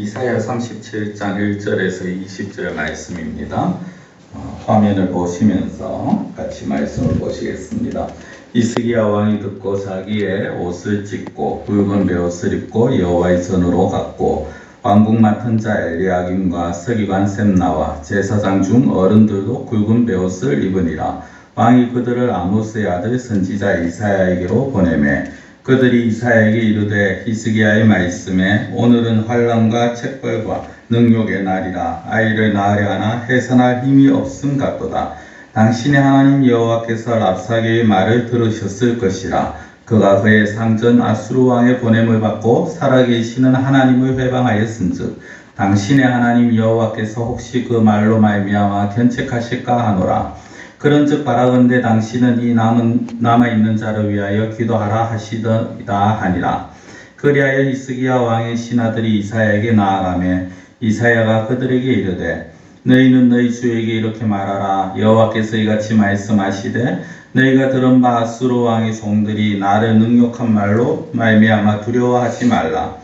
이사야 37장 1절에서 20절 말씀입니다. 화면을 보시면서 같이 말씀을 보시겠습니다. 히스기야 왕이 듣고 자기의 옷을 찢고 굵은 베옷을 입고 여호와의 전으로 갔고 왕국 맡은 자 엘리야김과 서기관 셈나와 제사장 중 어른들도 굵은 베옷을 입으니라. 왕이 그들을 아모스의 아들 선지자 이사야에게로 보내매 그들이 이사야에게 이르되 히스기야의 말씀에 오늘은 환난과 책벌과 능욕의 날이라. 아이를 낳으려 하나 해산할 힘이 없음 같도다. 당신의 하나님 여호와께서 랍사게의 말을 들으셨을 것이라. 그가 그의 상전 아수르 왕의 보냄을 받고 살아계시는 하나님을 회방하였은즉 당신의 하나님 여호와께서 혹시 그 말로 말미암아 견책하실까 하노라. 그런즉 바라건대 당신은 이 남아있는 자를 위하여 기도하라 하시더이다 하니라. 그리하여 히스기야 왕의 신하들이 이사야에게 나아가매 이사야가 그들에게 이르되 너희는 너희 주에게 이렇게 말하라. 여호와께서 이같이 말씀하시되 너희가 들은 바 아수르 왕의 종들이 나를 능욕한 말로 말미암아 두려워하지 말라.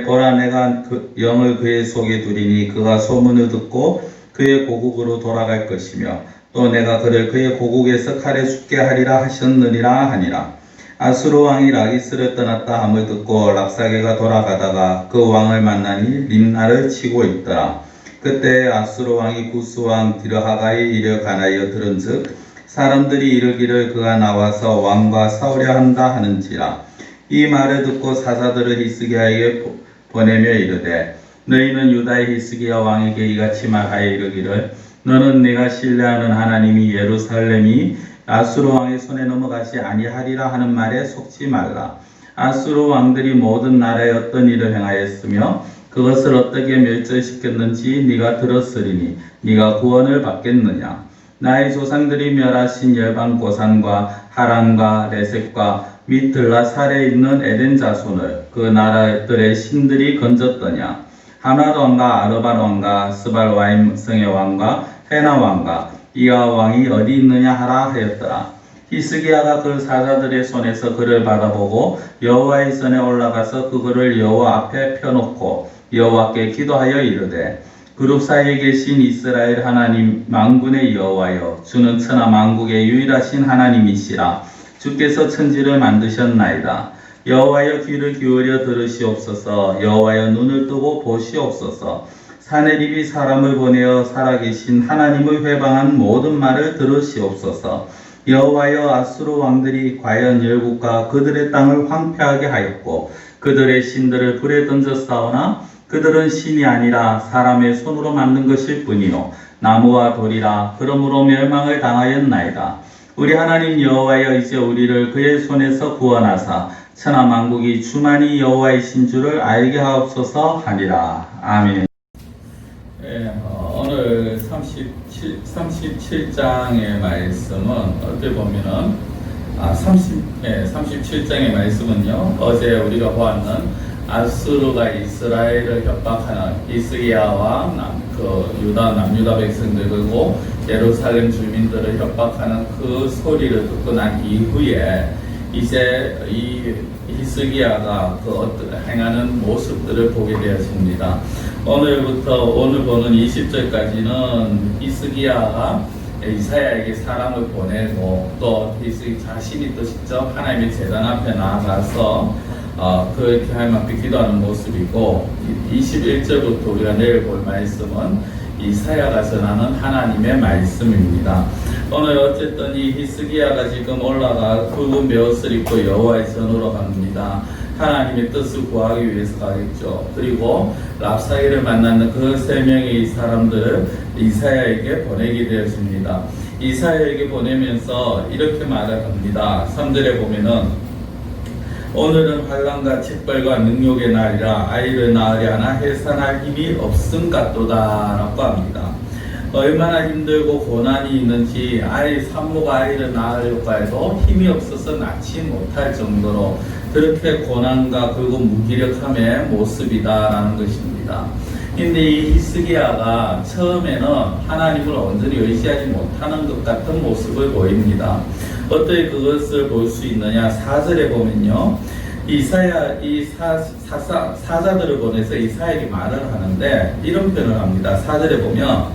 보라 내가 영을 그의 속에 두리니 그가 소문을 듣고 그의 고국으로 돌아갈 것이며 또 내가 그를 그의 고국에서 칼에 죽게 하리라 하셨느니라 하니라. 아수르 왕이 라기스를 떠났다 함을 듣고 랍사게가 돌아가다가 그 왕을 만나니 림나를 치고 있더라. 그때 아수르 왕이 구스 왕 디르하가의 일을 가나이어 들은즉 사람들이 이르기를 그가 나와서 왕과 싸우려 한다 하는지라. 이 말을 듣고 사자들을 히스기야에게 보내며 이르되 너희는 유다의 히스기야 왕에게 이같이 말하여 이르기를 너는 네가 신뢰하는 하나님이 예루살렘이 아수르 왕의 손에 넘어가지 아니하리라 하는 말에 속지 말라. 아수르 왕들이 모든 나라에 어떤 일을 행하였으며 그것을 어떻게 멸절시켰는지 네가 들었으리니 네가 구원을 받겠느냐. 나의 조상들이 멸하신 열방 고산과 하란과 레셋과 및 들라살에 있는 에덴 자손을 그 나라들의 신들이 건졌더냐. 하맛 왕과 아르밧 왕과 스발와임 성의 왕과 헤나 왕과 이하 왕이 어디 있느냐 하라 하였더라. 히스기야가 그 사자들의 손에서 그를 받아보고 여호와의 전에 올라가서 그거를 여호와 앞에 펴놓고 여호와께 기도하여 이르되 그룹 사이에 계신 이스라엘 하나님 만군의 여호와여 주는 천하 만국의 유일하신 하나님이시라. 주께서 천지를 만드셨나이다. 여호와여 귀를 기울여 들으시옵소서. 여호와여 눈을 뜨고 보시옵소서. 사내립이 사람을 보내어 살아계신 하나님을 회방한 모든 말을 들으시옵소서. 여호와여 아수르 왕들이 과연 열국과 그들의 땅을 황폐하게 하였고 그들의 신들을 불에 던져 싸우나 그들은 신이 아니라 사람의 손으로 만든 것일 뿐이요 나무와 돌이라. 그러므로 멸망을 당하였나이다. 우리 하나님 여호와여 이제 우리를 그의 손에서 구원하사 천하 만국이 주만이 여호와이신 줄을 알게 하옵소서 하니라. 아멘. 오늘 37장의 말씀은 어떻게 보면은 37장의 말씀은요 어제 우리가 보았는 아수르가 이스라엘을 협박하는 히스기야와 유다 남유다 백성들 그리고 예루살렘 주민들을 협박하는 그 소리를 듣고 난 이후에 이제 이 히스기야가 행하는 모습들을 보게 되었습니다. 오늘부터 오늘 보는 20절까지는 히스기야가 이사야에게 사람을 보내고 또 히스기야 자신이 또 직접 하나님의 제단 앞에 나아가서 그렇게 하나님 앞에 기도하는 모습이고 21절부터 우리가 내일 볼 말씀은 이사야가 전하는 하나님의 말씀입니다. 오늘 어쨌든 이 히스기야가 지금 올라가 굵은 베옷을 입고 여호와의 전으로 갑니다. 하나님의 뜻을 구하기 위해서 가겠죠. 그리고 랍사게를 만나는 그 세 명의 사람들을 이사야에게 보내게 되었습니다. 이사야에게 보내면서 이렇게 말을 합니다. 3절에 보면은 오늘은 환난과 책벌과 능욕의 날이라. 아이를 낳으려 하나 해산할 힘이 없음 같도다 라고 합니다. 얼마나 힘들고 고난이 있는지 산모가 아이를 낳으려고 해도 힘이 없어서 낳지 못할 정도로 그렇게 고난과 그리고 무기력함의 모습이다라는 것입니다. 근데 이 히스기야가 처음에는 하나님을 온전히 의지하지 못하는 것 같은 모습을 보입니다. 어떻게 그것을 볼 수 있느냐? 4절에 보면요 이사야 사자들을 보내서 이사야에게 말을 하는데 이런 표현을 합니다. 4절에 보면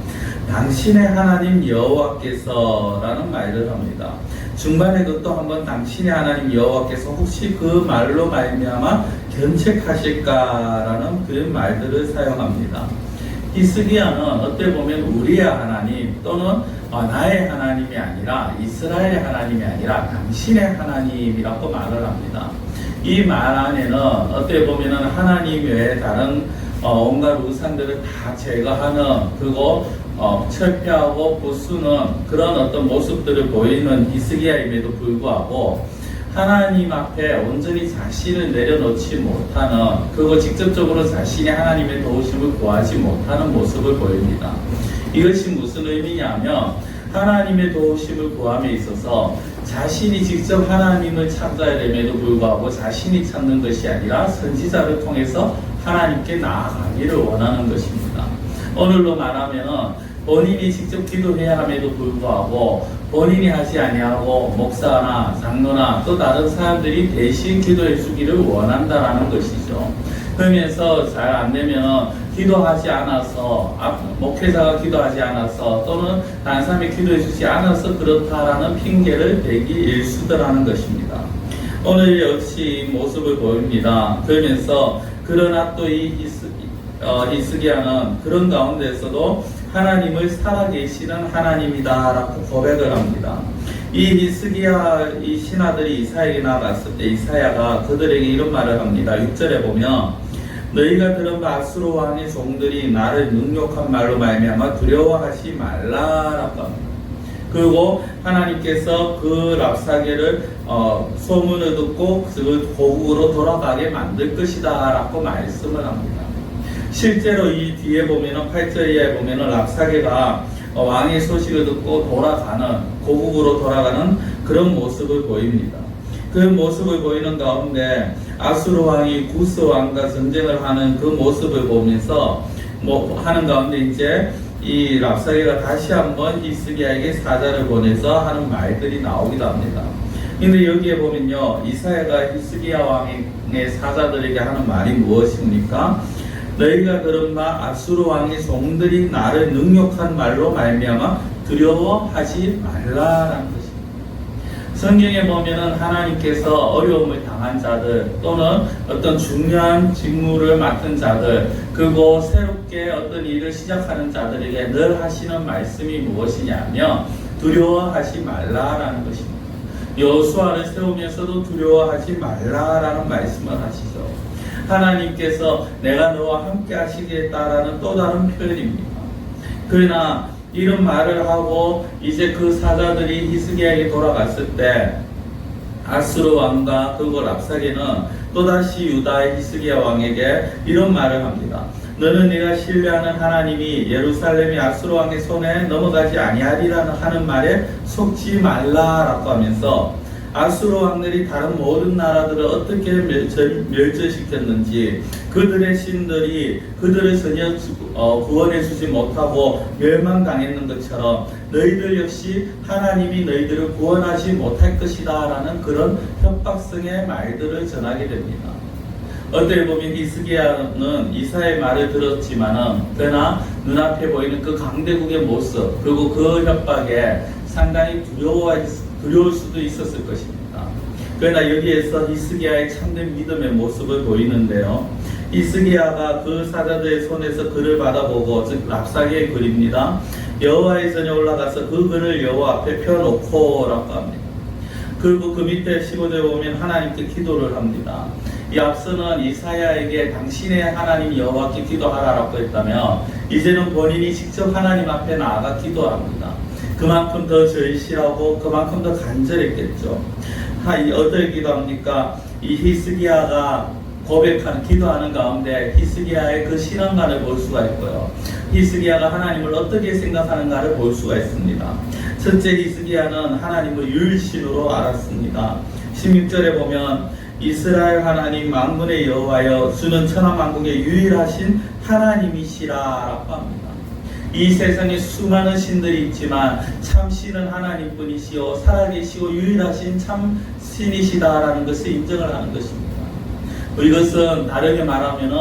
당신의 하나님 여호와께서라는 말을 합니다. 중반에 그것도 한번 당신의 하나님 여호와께서 혹시 그 말로 말미암아 견책하실까라는 그런 말들을 사용합니다. 히스기야는 어떻게 보면 우리의 하나님 또는 나의 하나님이 아니라 이스라엘의 하나님이 아니라 당신의 하나님이라고 말을 합니다. 이 말 안에는 어떻게 보면 하나님 외에 다른 온갖 우상들을 다 제거하는 그리고 철폐하고 부수는 그런 어떤 모습들을 보이는 히스기야임에도 불구하고 하나님 앞에 온전히 자신을 내려놓지 못하는 그리고 직접적으로 자신이 하나님의 도우심을 구하지 못하는 모습을 보입니다. 이것이 무슨 의미냐면 하나님의 도우심을 구함에 있어서 자신이 직접 하나님을 찾아야 됨에도 불구하고 자신이 찾는 것이 아니라 선지자를 통해서 하나님께 나아가기를 원하는 것입니다. 오늘로 말하면 본인이 직접 기도해야 함에도 불구하고 본인이 하지 아니하고 목사나 장로나 또 다른 사람들이 대신 기도해 주기를 원한다라는 것이죠. 그러면서 잘 안 되면 기도하지 않아서 목회자가 기도하지 않아서 또는 다른 사람이 기도해 주지 않아서 그렇다라는 핑계를 대기 일수더라는 것입니다. 오늘 역시 이 모습을 보입니다. 그러면서 그러나 또 이 히스기야는 그런 가운데서도 하나님을 살아계시는 하나님이다라고 고백을 합니다. 이 히스기야 이 신하들이 이사야에게 나갔을 때 이사야가 그들에게 이런 말을 합니다. 6절에 보면 너희가 들은 바 아수르 왕의 종들이 나를 능욕한 말로 말미암아 두려워하지 말라라고 합니다. 그리고 하나님께서 그 랍사게를 소문을 듣고 그 고국으로 돌아가게 만들 것이다 라고 말씀을 합니다. 실제로 이 뒤에 보면은 8절 이하에 보면은 랍사게가 왕의 소식을 듣고 돌아가는 고국으로 돌아가는 그런 모습을 보입니다. 그 모습을 보이는 가운데 아수르 왕이 구스 왕과 전쟁을 하는 그 모습을 보면서 하는 가운데 이제 이 랍사게가 다시 한번 히스기야에게 사자를 보내서 하는 말들이 나오기도 합니다. 근데 여기에 보면요, 이사야가 히스기야 왕의 사자들에게 하는 말이 무엇입니까? 너희가 들은 바 아수르 왕의 종들이 나를 능욕한 말로 말미암아 두려워하지 말라라는 것입니다. 성경에 보면은 하나님께서 어려움을 당한 자들 또는 어떤 중요한 직무를 맡은 자들 그리고 새롭게 어떤 일을 시작하는 자들에게 늘 하시는 말씀이 무엇이냐면 두려워하지 말라라는 것입니다. 여호수아를 세우면서도 두려워하지 말라라는 말씀을 하시죠. 하나님께서 내가 너와 함께 하시겠다라는 또 다른 표현입니다. 그러나 이런 말을 하고 이제 그 사자들이 히스기야에게 돌아갔을 때 아수르 왕과 그리고 랍사게는 또다시 유다의 히스기야 왕에게 이런 말을 합니다. 너는 네가 신뢰하는 하나님이 예루살렘이 아수르 왕의 손에 넘어가지 아니하리라는 하는 말에 속지 말라라고 하면서 아수르 왕들이 다른 모든 나라들을 어떻게 멸절시켰는지 그들의 신들이 그들을 전혀 구원해주지 못하고 멸망당했는 것처럼 너희들 역시 하나님이 너희들을 구원하지 못할 것이다 라는 그런 협박성의 말들을 전하게 됩니다. 어떻게 보면 히스기야는 이사야의 말을 들었지만은 그러나 눈앞에 보이는 그 강대국의 모습 그리고 그 협박에 상당히 두려울 수도 있었을 것입니다. 그러나 여기에서 히스기야의 참된 믿음의 모습을 보이는데요. 히스기야가 그 사자들의 손에서 글을 받아보고 즉 랍사게의 글입니다. 여호와의 전에 올라가서 그 글을 여호와 앞에 펴놓고 라고 합니다. 그리고 그 밑에 15절에 보면 하나님께 기도를 합니다. 이 앞서는 이사야에게 당신의 하나님 여호와께 기도하라라고 했다면 이제는 본인이 직접 하나님 앞에 나아가 기도합니다. 그만큼 더 절실하고 그만큼 더 간절했겠죠. 어떻게 기도합니까? 이 히스기야가 고백하는 기도하는 가운데 히스기야의 그 신앙관을 볼 수가 있고요. 히스기야가 하나님을 어떻게 생각하는가를 볼 수가 있습니다. 첫째, 히스기야는 하나님을 유일신으로 알았습니다. 16절에 보면 이스라엘 하나님 만군의 여호와여 주는 천하만국의 유일하신 하나님이시라라고 합니다. 이 세상에 수많은 신들이 있지만 참 신은 하나님뿐이시오 살아계시고 유일하신 참 신이시다라는 것을 인정을 하는 것입니다. 이것은 다르게 말하면은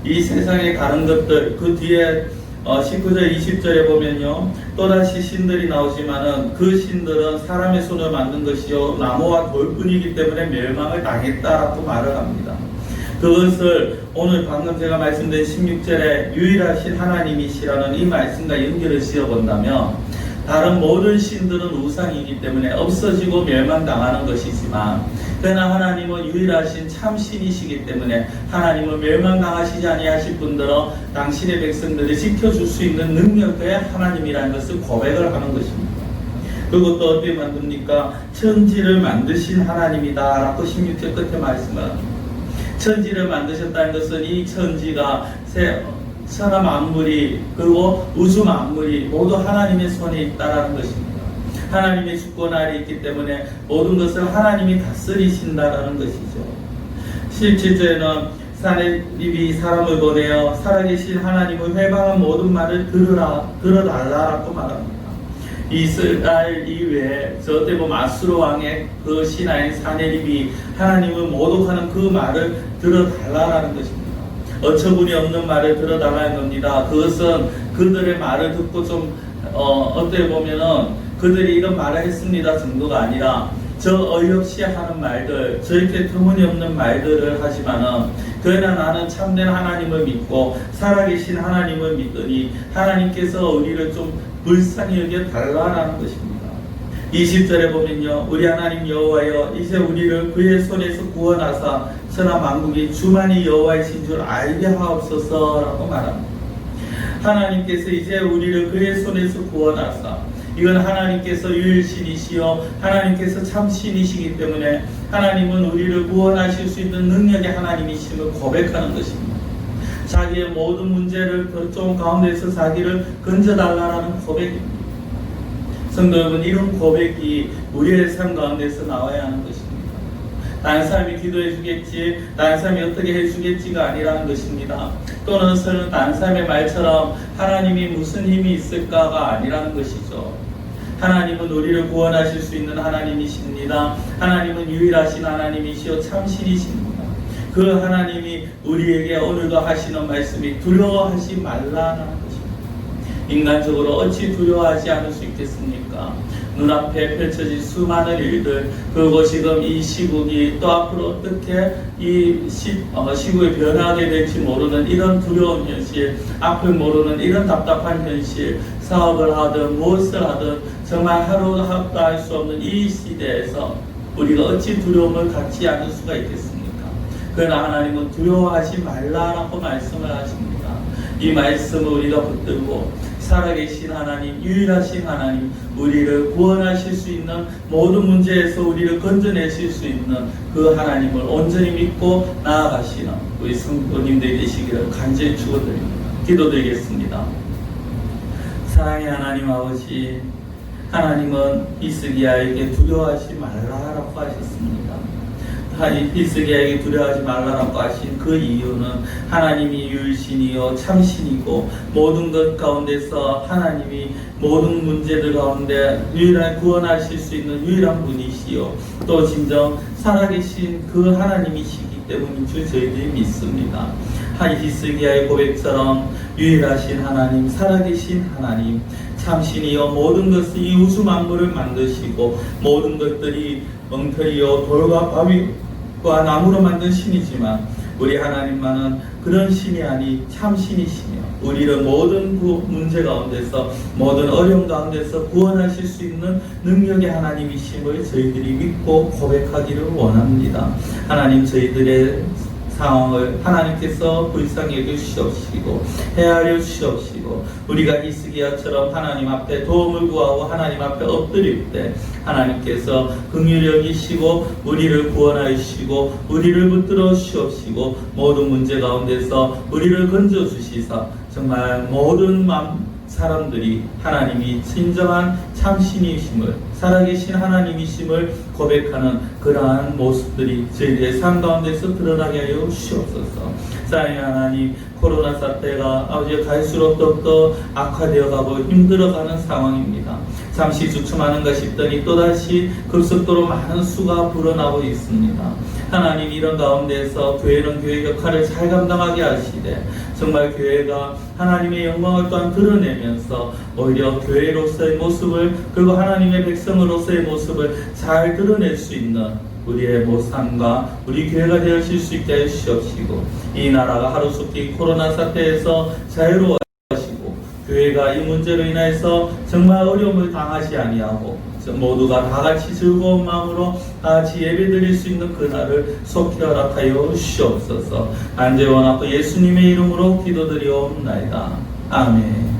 이 세상에 다른 것들 그 뒤에 19절 20절에 보면요 또다시 신들이 나오지만은 그 신들은 사람의 손을 만든 것이요 나무와 돌뿐이기 때문에 멸망을 당했다라고 말을 합니다. 그것을 오늘 방금 제가 말씀드린 16절에 유일하신 하나님이시라는 이 말씀과 연결을 지어본다면 다른 모든 신들은 우상이기 때문에 없어지고 멸망당하는 것이지만 그러나 하나님은 유일하신 참신이시기 때문에 하나님은 멸망당하시지 아니하실 분들은 당신의 백성들을 지켜줄 수 있는 능력의 하나님이라는 것을 고백을 하는 것입니다. 그리고 또 어떻게 만듭니까? 천지를 만드신 하나님이다 라고 16절 끝에 말씀을 합니다. 천지를 만드셨다는 것은 이 천지가 천하 만물이 그리고 우주 만물이 모두 하나님의 손에 있다라는 것입니다. 하나님의 주권 아래 있기 때문에 모든 것을 하나님이 다스리신다라는 것이죠. 17절에는 사내립이 사람을 보내어 살아계신 하나님을 회방한 모든 말을 들어달라라고 말합니다. 이스라엘 이외에 저때 보면 아수르 왕의 그 신하인 사내립이 하나님을 모독하는 그 말을 들어달라라는 것입니다. 어처구니 없는 말을 들어달라는 겁니다. 그것은 그들의 말을 듣고 좀 어떻게 보면은 그들이 이런 말을 했습니다 정도가 아니라 저 어이없이 하는 말들 저렇게 터무니없는 말들을 하지만은 그러나 나는 참된 하나님을 믿고 살아계신 하나님을 믿더니 하나님께서 우리를 좀 불쌍히 여겨 달라라는 것입니다. 20절에 보면요 우리 하나님 여호와여 이제 우리를 그의 손에서 구원하사 천하 만국이 주만이 여호와이신 줄 알게 하옵소서라고 말합니다. 하나님께서 이제 우리를 그의 손에서 구원하사 이건 하나님께서 유일신이시여 하나님께서 참신이시기 때문에 하나님은 우리를 구원하실 수 있는 능력의 하나님이심을 고백하는 것입니다. 자기의 모든 문제를 좀 가운데서 자기를 건져달라는 고백입니다. 성도 여러분 이런 고백이 우리의 삶 가운데서 나와야 하는 것입니다. 다른 사람이 기도해 주겠지 다른 사람이 어떻게 해 주겠지가 아니라는 것입니다. 또는 다른 사람의 말처럼 하나님이 무슨 힘이 있을까가 아니라는 것이죠. 하나님은 우리를 구원하실 수 있는 하나님이십니다. 하나님은 유일하신 하나님이시요 참신이십니다. 그 하나님이 우리에게 오늘도 하시는 말씀이 두려워하지 말라는 것입니다. 인간적으로 어찌 두려워하지 않을 수 있겠습니까? 눈앞에 펼쳐진 수많은 일들 그리고 지금 이 시국이 또 앞으로 어떻게 이 시국이 변하게 될지 모르는 이런 두려운 현실 앞을 모르는 이런 답답한 현실 사업을 하든 무엇을 하든 정말 하루도 할 수 없는 이 시대에서 우리가 어찌 두려움을 갖지 않을 수가 있겠습니까? 그러나 하나님은 두려워하지 말라라고 말씀을 하십니다. 이 말씀을 우리가 붙들고 살아계신 하나님, 유일하신 하나님, 우리를 구원하실 수 있는 모든 문제에서 우리를 건져내실 수 있는 그 하나님을 온전히 믿고 나아가시는 우리 성도님들이 되시기를 간절히 축원드립니다. 기도드리겠습니다. 사랑의 하나님 아버지, 하나님은 히스기야에게 두려워하지 말라라고 하셨습니다. 히스기야에게 두려워하지 말라라고 하신 그 이유는 하나님이 유일신이요 참신이고 모든 것 가운데서 하나님이 모든 문제들 가운데 유일한 구원하실 수 있는 유일한 분이시요 또 진정 살아계신 그 하나님이시기 때문인 줄 저희들이 믿습니다. 히스기야의 고백처럼 유일하신 하나님, 살아계신 하나님, 참신이요 모든 것을 이 우주 만물을 만드시고 모든 것들이 엉터리요 돌과 바위과 나무로 만든 신이지만 우리 하나님만은 그런 신이 아니 참신이시며 우리를 모든 문제 가운데서 모든 어려움 가운데서 구원하실 수 있는 능력의 하나님이심을 저희들이 믿고 고백하기를 원합니다. 하나님 저희들의 상황을 하나님께서 불쌍히 여기시옵시고 헤아려 주시옵시고 우리가 히스기야처럼 하나님 앞에 도움을 구하고 하나님 앞에 엎드릴 때 하나님께서 긍휼히 여기시고 우리를 구원하시고 우리를 붙들어 주시옵시고 모든 문제 가운데서 우리를 건져 주시사 정말 모든 사람들이 하나님이 진정한 참신이심을 살아계신 하나님이심을 고백하는 그러한 모습들이 저희들의 삶 가운데서 드러나게 하여 주시옵소서. 사랑의 하나님, 코로나 사태가 아버지 갈수록 더욱더 악화되어 가고 힘들어가는 상황입니다. 잠시 주춤하는가 싶더니 또다시 급속도로 많은 수가 불어나고 있습니다. 하나님 이런 가운데서 교회는 교회 역할을 잘 감당하게 하시되 정말 교회가 하나님의 영광을 또한 드러내면서 오히려 교회로서의 모습을 그리고 하나님의 백성으로서의 모습을 잘 드러낼 수 있는 우리의 모상과 우리 교회가 되어질 수 있게 해 주시옵시고 이 나라가 하루속히 코로나 사태에서 자유로워지고 교회가 이 문제로 인해서 정말 어려움을 당하지 아니하고 모두가 다 같이 즐거운 마음으로 다 같이 예배드릴 수 있는 그날을 속히 허락하여 주시옵소서. 간절히 원하고 예수님의 이름으로 기도드리옵나이다. 아멘.